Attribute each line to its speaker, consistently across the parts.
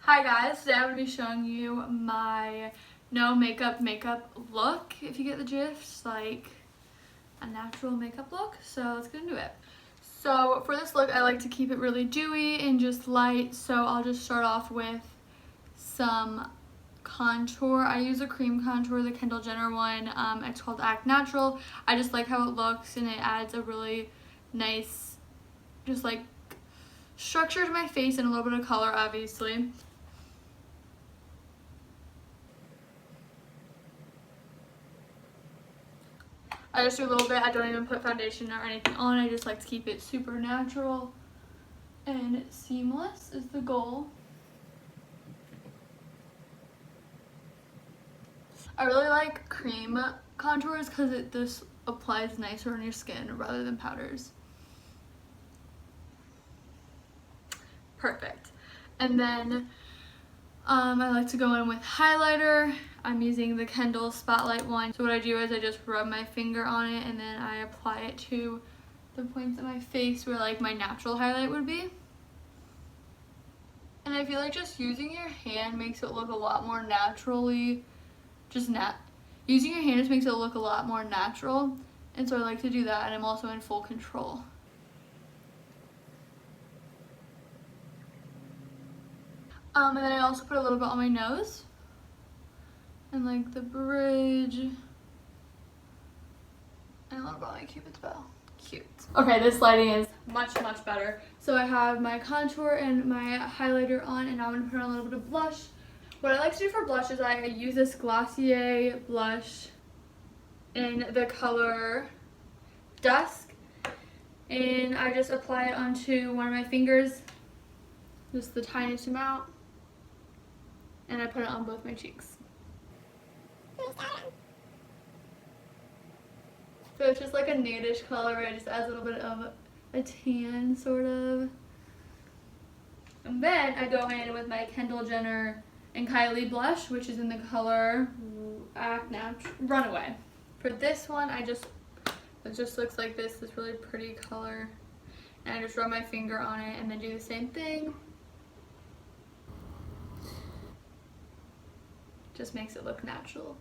Speaker 1: Hi guys, today I'm going to be showing you my no makeup look, if you get the gist, like a natural makeup look. So let's get into it. So for this look, I like to keep it really dewy and just light, so I'll just start off with some contour. I use a cream contour, the Kendall Jenner one. It's called Act Natural. I just like how it looks and it adds a really nice, just like structure to my face and a little bit of color, obviously. I just do a little bit. I don't even put foundation or anything on. I just like to keep it super natural and seamless is the goal. I really like cream contours because it just applies nicer on your skin rather than powders. Perfect. And then I like to go in with highlighter. I'm using the Kendall Spotlight one. So what I do is I just rub my finger on it and then I apply it to the points of my face where like my natural highlight would be. And I feel like just using your hand makes it look a lot more naturally, using your hand just makes it look a lot more natural. And so I like to do that, and I'm also in full control. And then I also put a little bit on my nose and like the bridge and a little bit on my Cupid's bow. Cute. Okay, this lighting is much better. So I have my contour and my highlighter on, and now I'm gonna put on a little bit of blush. What I like to do for blush is I use this Glossier blush in the color Dusk, and I just apply it onto one of my fingers, just the tiniest amount, and I put it on both my cheeks. So it's just like a nudish color where it just adds a little bit of a tan, sort of. And then I go in with my Kendall Jenner and Kylie blush, which is in the color Act Natural, Runaway. For this one, it just looks like this really pretty color. And I just rub my finger on it and then do the same thing. Just makes it look natural.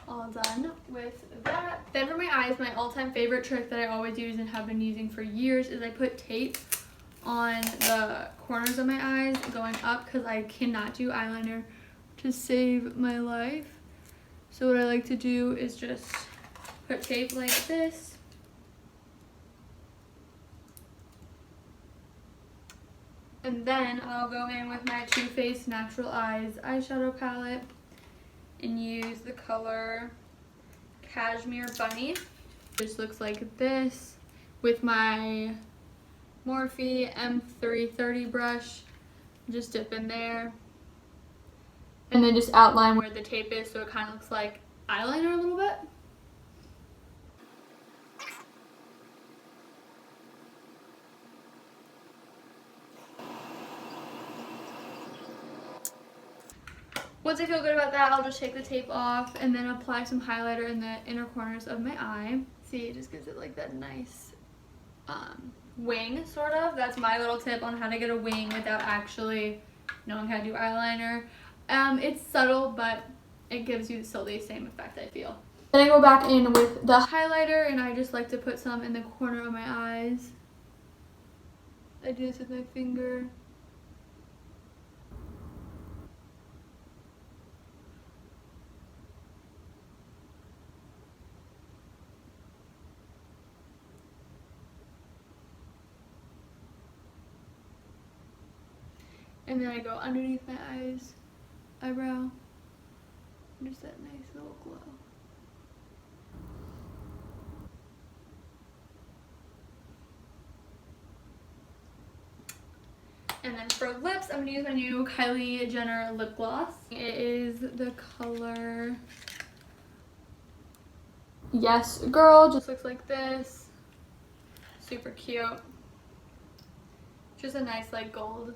Speaker 1: All done with that. Then for my eyes, my all-time favorite trick that I always use and have been using for years is I put tape on the corners of my eyes going up because I cannot do eyeliner to save my life. So what I like to do is just put tape like this. And then I'll go in with my Too Faced Natural Eyes eyeshadow palette and use the color Cashmere Bunny. Just looks like this with my Morphe M330 brush. Just dip in there and then just outline where the tape is so it kind of looks like eyeliner a little bit. Once I feel good about that, I'll just take the tape off and then apply some highlighter in the inner corners of my eye. See, it just gives it like that nice wing, sort of. That's my little tip on how to get a wing without actually knowing how to do eyeliner. It's subtle, but it gives you still the same effect, I feel. Then I go back in with the highlighter, and I just like to put some in the corner of my eyes. I do this with my finger. And then I go underneath my eyebrow. Just that nice little glow. And then for lips, I'm going to use my new Kylie Jenner lip gloss. It is the color Yes Girl. Just looks like this. Super cute. Just a nice like gold.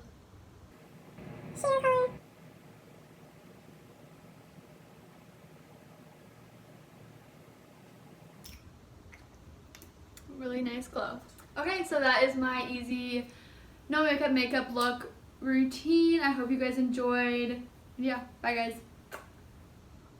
Speaker 1: Really nice glow. Okay, so that is my easy no makeup look routine. I hope you guys enjoyed. Yeah, bye guys.